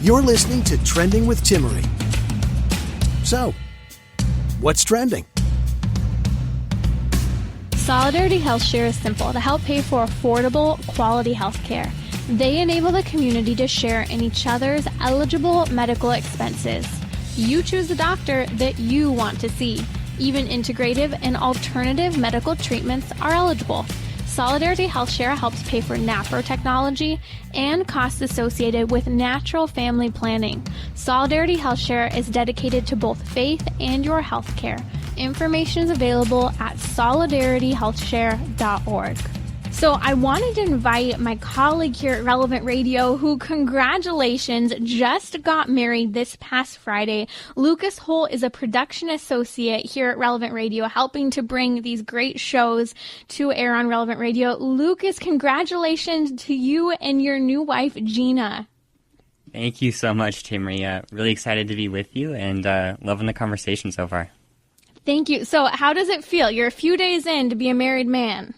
You're listening to Trending with Timmerie. So, what's trending? Solidarity HealthShare is simple to help pay for affordable, quality health care. They enable the community to share in each other's eligible medical expenses. You choose the doctor that you want to see. Even integrative and alternative medical treatments are eligible. Solidarity HealthShare helps pay for NaPro Technology and costs associated with natural family planning. Solidarity HealthShare is dedicated to both faith and your health care. Information is available at solidarityhealthshare.org. So I wanted to invite my colleague here at Relevant Radio, who, congratulations, just got married this past Friday. Lucas Holt is a production associate here at Relevant Radio, helping to bring these great shows to air on Relevant Radio. Lucas, congratulations to you and your new wife, Gina. Thank you so much, Timmerie. Really excited to be with you and loving the conversation so far. Thank you. So how does it feel? You're a few days in to be a married man.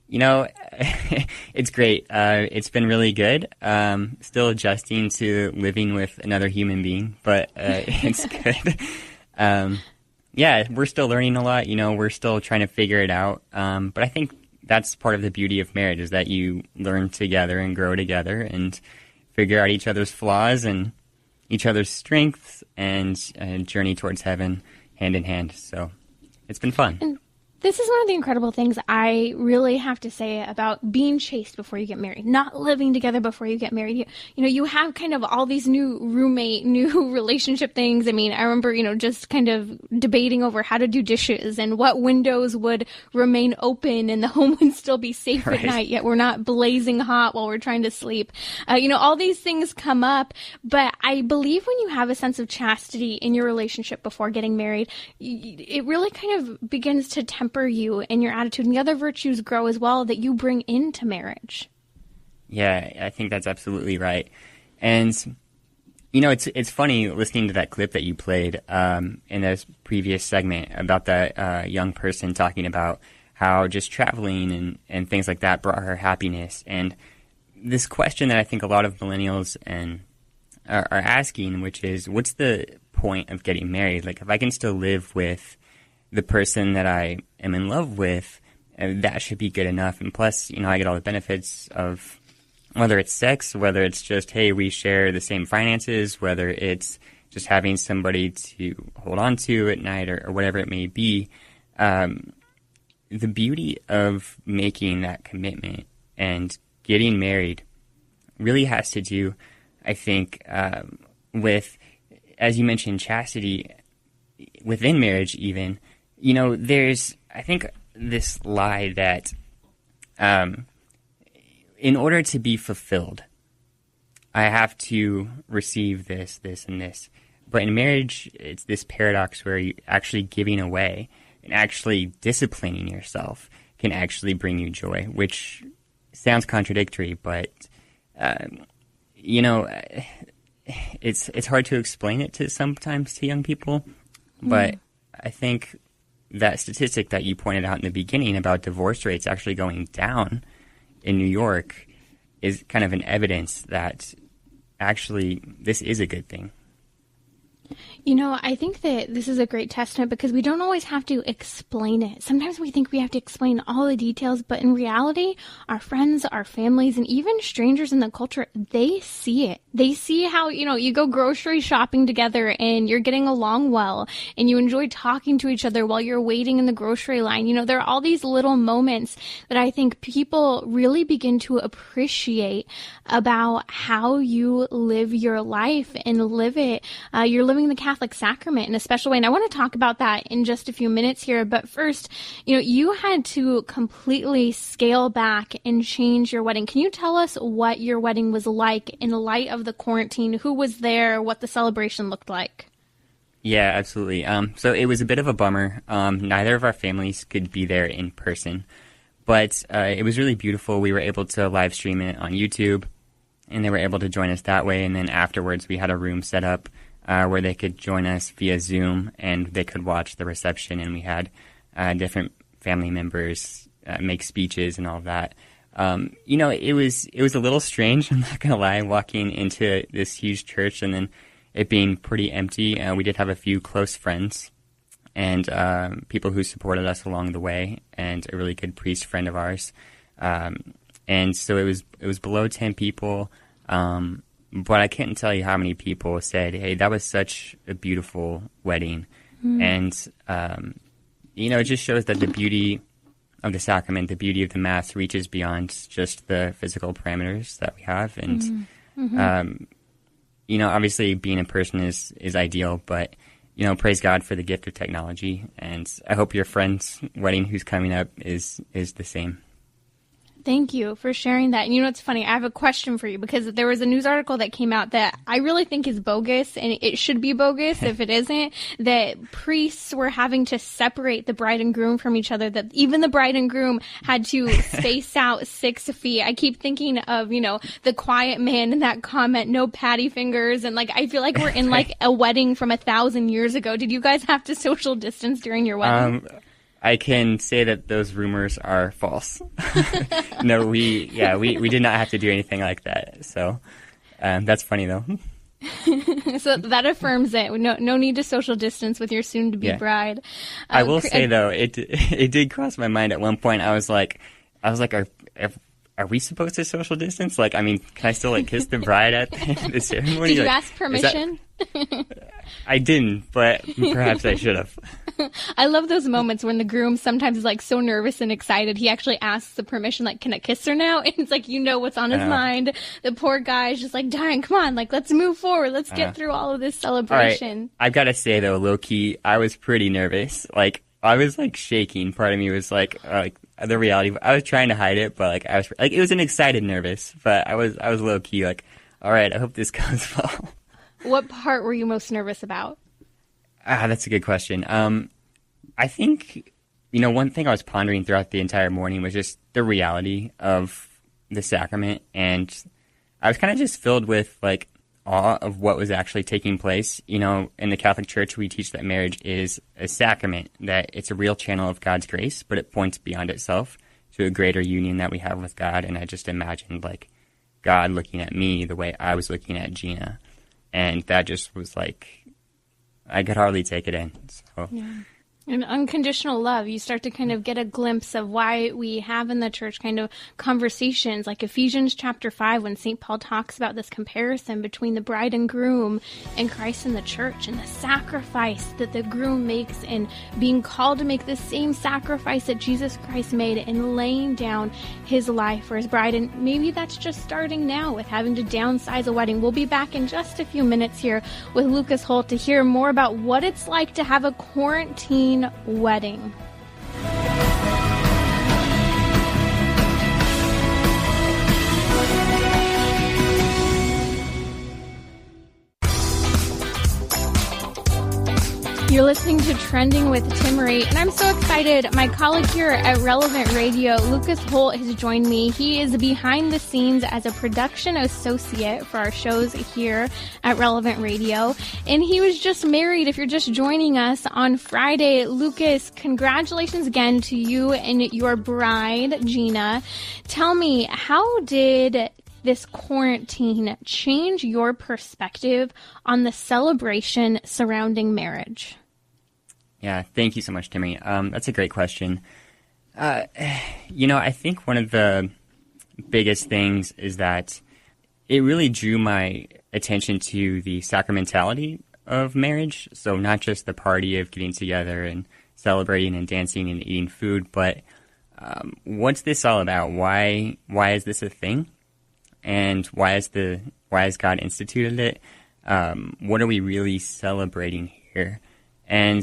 You know, it's great. It's been really good. Still adjusting to living with another human being, but it's good. Yeah, we're still learning a lot. You know, we're still trying to figure it out. But I think that's part of the beauty of marriage, is that you learn together and grow together and figure out each other's flaws and each other's strengths and journey towards heaven hand in hand. So it's been fun. This is one of the incredible things I really have to say about being chaste before you get married, not living together before you get married. You have kind of all these new relationship things. I mean, I remember, just kind of debating over how to do dishes and what windows would remain open and the home would still be safe at night, yet we're not blazing hot while we're trying to sleep. All these things come up, but I believe when you have a sense of chastity in your relationship before getting married, it really kind of begins to temper you and your attitude, and the other virtues grow as well that you bring into marriage. Yeah, I think that's absolutely right. And it's funny listening to that clip that you played in this previous segment about that young person talking about how just traveling and things like that brought her happiness. And this question that I think a lot of millennials are asking, which is, what's the point of getting married? Like, if I can still live with the person that I am in love with, that should be good enough. And plus, I get all the benefits of whether it's sex, whether it's just, hey, we share the same finances, whether it's just having somebody to hold on to at night or whatever it may be. The beauty of making that commitment and getting married really has to do, I think, with, as you mentioned, chastity within marriage even. There's, I think, this lie that in order to be fulfilled, I have to receive this, this, and this. But in marriage, it's this paradox where you're actually giving away and actually disciplining yourself can actually bring you joy, which sounds contradictory, but, it's hard to explain it sometimes to young people. But I think that statistic that you pointed out in the beginning about divorce rates actually going down in New York is kind of an evidence that actually this is a good thing. I think that this is a great testament because we don't always have to explain it. Sometimes we think we have to explain all the details, but in reality, our friends, our families, and even strangers in the culture, they see it. They see how, you go grocery shopping together and you're getting along well and you enjoy talking to each other while you're waiting in the grocery line. There are all these little moments that I think people really begin to appreciate about how you live your life and live it. You're living the Catholic sacrament in a special way. And I want to talk about that in just a few minutes here. But first, you had to completely scale back and change your wedding. Can you tell us what your wedding was like in light of the quarantine? Who was there? What the celebration looked like? Yeah, absolutely. So it was a bit of a bummer. Neither of our families could be there in person, but it was really beautiful. We were able to live stream it on YouTube, and they were able to join us that way. And then afterwards, we had a room set up where they could join us via Zoom and they could watch the reception, and we had different family members make speeches and all of that. It was a little strange, I'm not going to lie, walking into this huge church and then it being pretty empty. We did have a few close friends and people who supported us along the way, and a really good priest friend of ours. And so it was below 10 people, but I couldn't tell you how many people said, "Hey, that was such a beautiful wedding." And it just shows that the beauty of the sacrament, the beauty of the Mass, reaches beyond just the physical parameters that we have. And obviously being in person is ideal, but praise God for the gift of technology. And I hope your friend's wedding who's coming up is the same. Thank you for sharing that. And it's funny, I have a question for you, because there was a news article that came out that I really think is bogus, and it should be bogus if it isn't, that priests were having to separate the bride and groom from each other, that even the bride and groom had to space out 6 feet. I keep thinking of, the quiet man in that comment, no patty fingers, and I feel like we're in a wedding from 1,000 years ago. Did you guys have to social distance during your wedding? I can say that those rumors are false. No, we did not have to do anything like that. So that's funny though. So that affirms it. No need to social distance with your soon-to-be bride. I will say though, it did cross my mind at one point. I was like, are we supposed to social distance? Can I still kiss the bride at the ceremony? Did you ask permission? I didn't, but perhaps I should have. I love those moments when the groom sometimes is so nervous and excited. He actually asks the permission, can I kiss her now? And it's what's on his mind. The poor guy is just dying. Come on, let's move forward. Let's get through all of this celebration. All right. I've got to say though, low key, I was pretty nervous. I was shaking. Part of me was the reality. I was trying to hide it, but I was it was an excited nervous, but I was low key all right, I hope this goes well. What part were you most nervous about? That's a good question. I think, one thing I was pondering throughout the entire morning was just the reality of the sacrament. And I was kind of just filled with awe of what was actually taking place. In the Catholic Church, we teach that marriage is a sacrament, that it's a real channel of God's grace, but it points beyond itself to a greater union that we have with God. And I just imagined God looking at me the way I was looking at Gina. And that just was I could hardly take it in. So. Yeah. And unconditional love, you start to kind of get a glimpse of why we have in the church kind of conversations like Ephesians chapter 5, when St. Paul talks about this comparison between the bride and groom and Christ and the church, and the sacrifice that the groom makes, and being called to make the same sacrifice that Jesus Christ made in laying down his life for his bride. And maybe that's just starting now with having to downsize a wedding. We'll be back in just a few minutes here with Lucas Holt to hear more about what it's like to have a quarantine wedding. You're listening to Trending with Timmerie, and I'm so excited. My colleague here at Relevant Radio, Lucas Holt, has joined me. He is behind the scenes as a production associate for our shows here at Relevant Radio, and he was just married. If you're just joining us on Friday, Lucas, congratulations again to you and your bride, Gina. Tell me, how did this quarantine change your perspective on the celebration surrounding marriage? Yeah, thank you so much, Timmerie. That's a great question. I think one of the biggest things is that it really drew my attention to the sacramentality of marriage. So not just the party of getting together and celebrating and dancing and eating food, but what's this all about? Why is this a thing? And why has God instituted it? What are we really celebrating here? And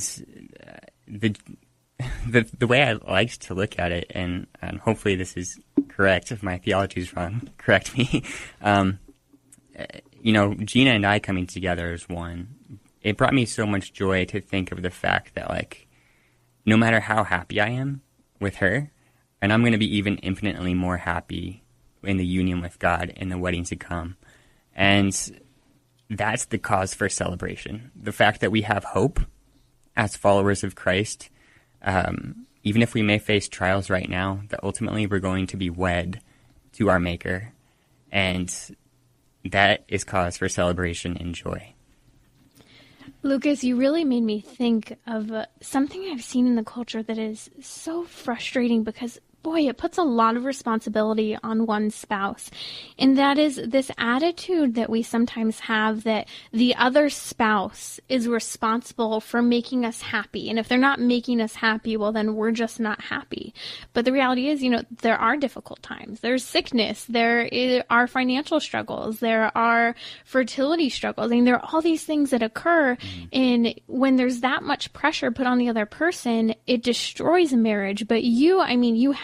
the way I like to look at it, and hopefully this is correct. If my theology is wrong, correct me. Gina and I coming together as one, it brought me so much joy to think of the fact that no matter how happy I am with her, and I'm going to be even infinitely more happy in the union with God in the wedding to come. And that's the cause for celebration. The fact that we have hope as followers of Christ, even if we may face trials right now, that ultimately we're going to be wed to our Maker, and that is cause for celebration and joy. Lucas, you really made me think of something I've seen in the culture that is so frustrating because, boy, it puts a lot of responsibility on one spouse. And that is this attitude that we sometimes have that the other spouse is responsible for making us happy. And if they're not making us happy, well, then we're just not happy. But the reality is, there are difficult times. There's sickness. There are financial struggles. There are fertility struggles. I mean, there are all these things that occur. And when there's that much pressure put on the other person, it destroys a marriage. But you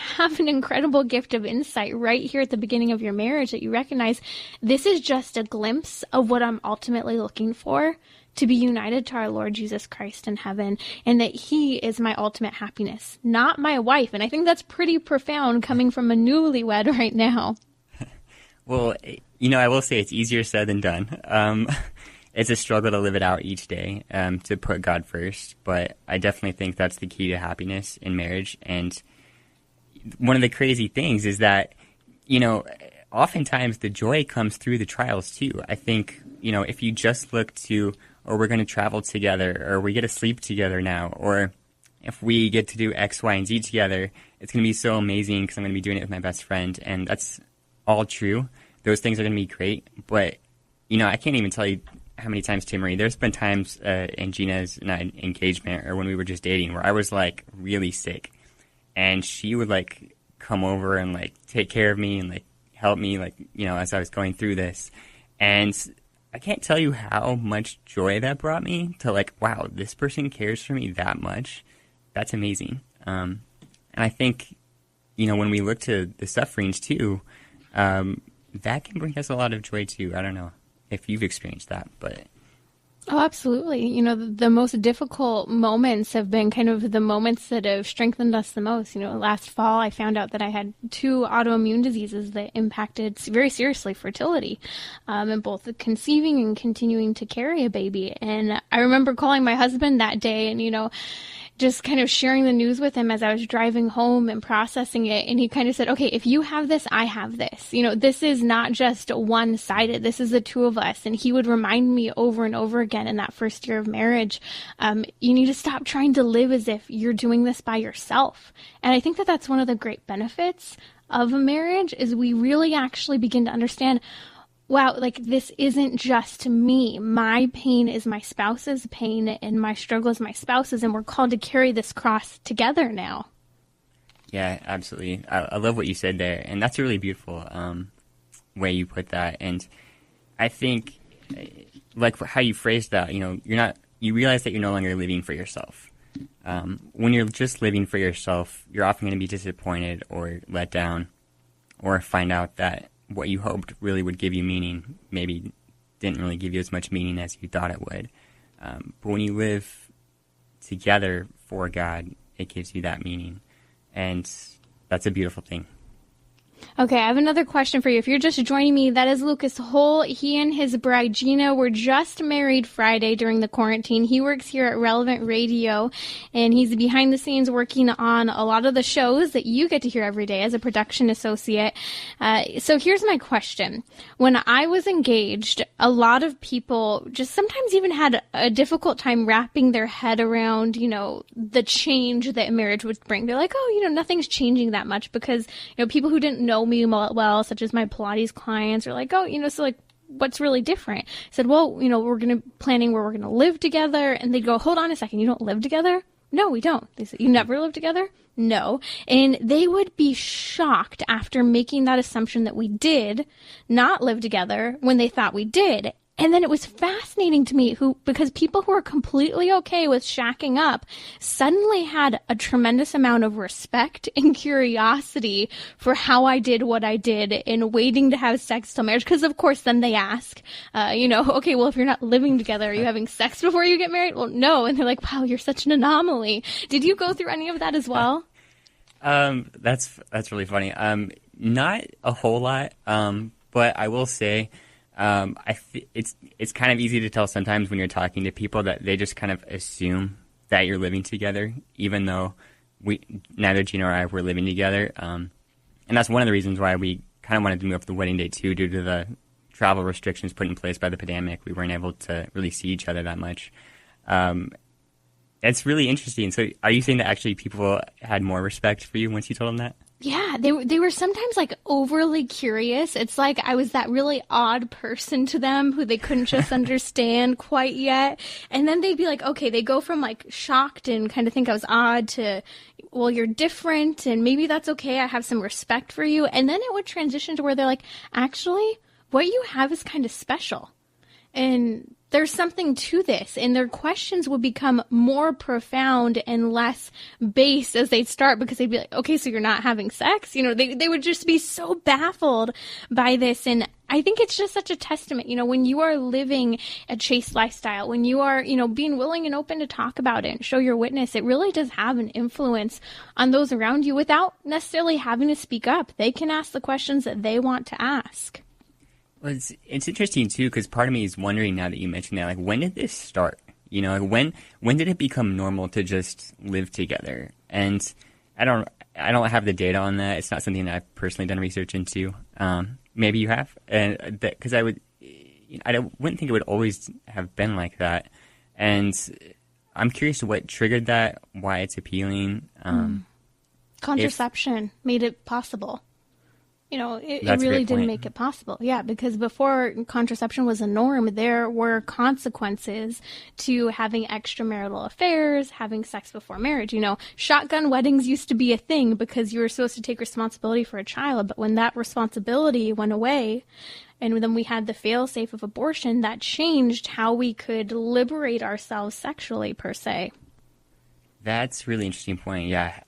have an incredible gift of insight right here at the beginning of your marriage that you recognize this is just a glimpse of what I'm ultimately looking for, to be united to our Lord Jesus Christ in heaven, and that he is my ultimate happiness, not my wife. And I think that's pretty profound coming from a newlywed right now. Well, I will say it's easier said than done. It's a struggle to live it out each day, to put God first, but I definitely think that's the key to happiness in marriage. And one of the crazy things is that, oftentimes the joy comes through the trials too. I think, if you just look to, or we're going to travel together, or we get to sleep together now, or if we get to do X, Y, and Z together, it's going to be so amazing because I'm going to be doing it with my best friend. And that's all true. Those things are going to be great. But, I can't even tell you how many times, Timmerie, there's been times in Gina's engagement or when we were just dating where I was like really sick. And she would come over and take care of me and help me as I was going through this. And I can't tell you how much joy that brought me to wow, this person cares for me that much. That's amazing. And I think, when we look to the sufferings too, that can bring us a lot of joy too. I don't know if you've experienced that, but... Oh, absolutely. The most difficult moments have been kind of the moments that have strengthened us the most. Last fall, I found out that I had 2 autoimmune diseases that impacted very seriously fertility, and both conceiving and continuing to carry a baby. And I remember calling my husband that day and, just kind of sharing the news with him as I was driving home and processing it. And he kind of said, okay, if you have this, I have this. This is not just one-sided. This is the two of us. And he would remind me over and over again in that first year of marriage, you need to stop trying to live as if you're doing this by yourself. And I think that that's one of the great benefits of a marriage is we really actually begin to understand, wow, this isn't just me. My pain is my spouse's pain, and my struggle is my spouse's, and we're called to carry this cross together now. Yeah, absolutely. I love what you said there, and that's a really beautiful way you put that. And I think, how you phrased that, you realize that you're no longer living for yourself. When you're just living for yourself, you're often going to be disappointed or let down, or find out that what you hoped really would give you meaning maybe didn't really give you as much meaning as you thought it would. But when you live together for God, it gives you that meaning. And that's a beautiful thing. Okay, I have another question for you. If you're just joining me, that is Lucas Holt. He and his bride Gina were just married Friday during the quarantine. He works here at Relevant Radio, and he's behind the scenes working on a lot of the shows that you get to hear every day as a production associate. So here's my question. When I was engaged, a lot of people just sometimes even had a difficult time wrapping their head around, the change that marriage would bring. They're like, oh, nothing's changing that much because, people who didn't know me well, such as my Pilates clients, are like, oh, so what's really different? I said, well, we're planning where we're going to live together. And they'd go, hold on a second, you don't live together? No, we don't. They said, you never live together? No. And they would be shocked after making that assumption that we did not live together when they thought we did. And then it was fascinating to me because people who are completely okay with shacking up suddenly had a tremendous amount of respect and curiosity for how I did what I did in waiting to have sex till marriage. Because of course then they ask, okay, well, if you're not living together, are you having sex before you get married? Well, no. And they're like, wow, you're such an anomaly. Did you go through any of that as well? That's really funny. Not a whole lot. But I will say, it's kind of easy to tell sometimes when you're talking to people that they just kind of assume that you're living together, even though neither Gina or I were living together. And that's one of the reasons why we kind of wanted to move up the wedding date too, due to the travel restrictions put in place by the pandemic. We weren't able to really see each other that much. It's really interesting. So are you saying that actually people had more respect for you once you told them that? Yeah, they were sometimes like overly curious. It's like I was that really odd person to them who they couldn't just understand quite yet. And then they'd be like, okay, they go from like shocked and kind of think I was odd to, well, you're different and maybe that's okay. I have some respect for you. And then it would transition to where they're like, actually, what you have is kind of special. And there's something to this, and their questions would become more profound and less base as they'd start, because they'd be like, okay, so you're not having sex? You know, they would just be so baffled by this. And I think it's just such a testament, you know, when you are living a chaste lifestyle, when you are, you know, being willing and open to talk about it and show your witness, it really does have an influence on those around you without necessarily having to speak up. They can ask the questions that they want to ask. Well, it's interesting too, because part of me is wondering now that you mentioned that, like, when did this start? You know, like, when did it become normal to just live together? And I don't have the data on that. It's not something that I've personally done research into. Maybe you have, and because I wouldn't think it would always have been like that. And I'm curious what triggered that, why it's appealing. Contraception made it possible. You know, it really didn't make it possible. Yeah, because before contraception was a norm, there were consequences to having extramarital affairs, having sex before marriage. You know, shotgun weddings used to be a thing because you were supposed to take responsibility for a child. But when that responsibility went away, and then we had the fail-safe of abortion, that changed how we could liberate ourselves sexually, per se. That's a really interesting point, yeah.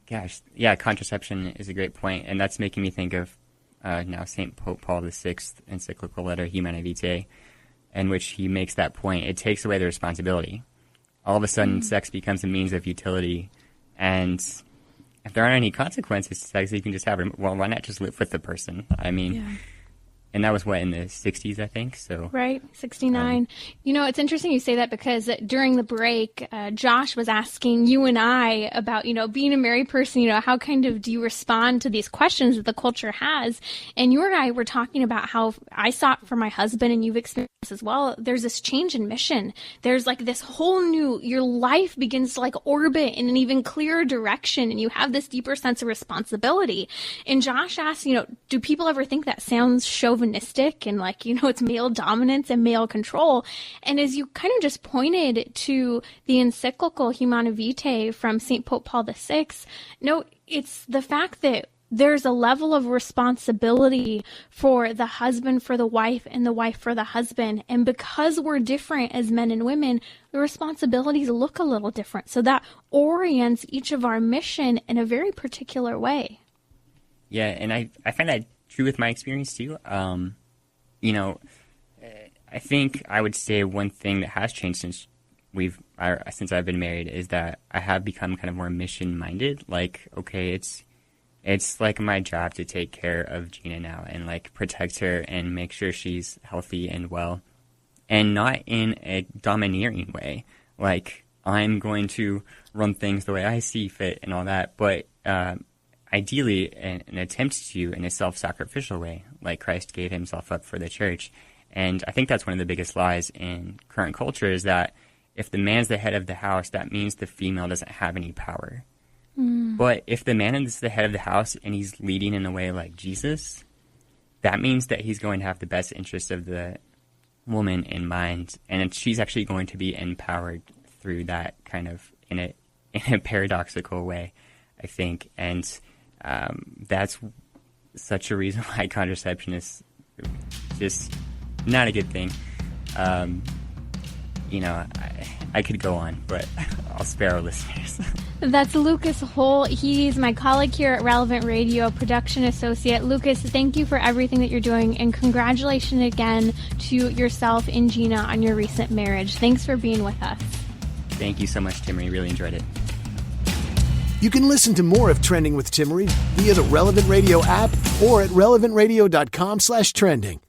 Gosh, yeah, contraception is a great point, and that's making me think of now St. Pope Paul VI encyclical letter Humanae Vitae, in which he makes that point. It takes away the responsibility. All of a sudden, sex becomes a means of utility, and if there aren't any consequences to sex, you can just have it. Well, why not just live with the person? I mean... Yeah. And that was, in the 60s, I think? So right, 69. You know, it's interesting you say that because during the break, Josh was asking you and I about, you know, being a married person, you know, how kind of do you respond to these questions that the culture has? And you and I were talking about how I saw it for my husband, and you've experienced this as well. There's this change in mission. There's like this whole new, your life begins to like orbit in an even clearer direction, and you have this deeper sense of responsibility. And Josh asked, you know, do people ever think that sounds chauvinistic and like, you know, it's male dominance and male control? And as you kind of just pointed to the encyclical Humanae Vitae from St. Pope Paul VI, no, it's the fact that there's a level of responsibility for the husband for the wife and the wife for the husband. And because we're different as men and women, the responsibilities look a little different. So that orients each of our mission in a very particular way. Yeah, and I find that true with my experience too. You know, I think I would say one thing that has changed since I've been married is that I have become kind of more mission minded. Like, okay, it's like my job to take care of Gina now and like protect her and make sure she's healthy and well, and not in a domineering way. Like, I'm going to run things the way I see fit and all that, but ideally an attempt to in a self-sacrificial way, like Christ gave himself up for the church. And I think that's one of the biggest lies in current culture, is that if the man's the head of the house, that means the female doesn't have any power. But if the man is the head of the house and he's leading in a way like Jesus, that means that he's going to have the best interest of the woman in mind, and she's actually going to be empowered through that, kind of in a paradoxical way, I think. And that's such a reason why contraception is just not a good thing. You know, I could go on, but I'll spare our listeners. That's Lucas Holt. He's my colleague here at Relevant Radio, production associate. Lucas, thank you for everything that you're doing, and congratulations again to yourself and Gina on your recent marriage. Thanks for being with us. Thank you so much, Timmerie. Really enjoyed it. You can listen to more of Trending with Timmerie via the Relevant Radio app or at relevantradio.com/trending.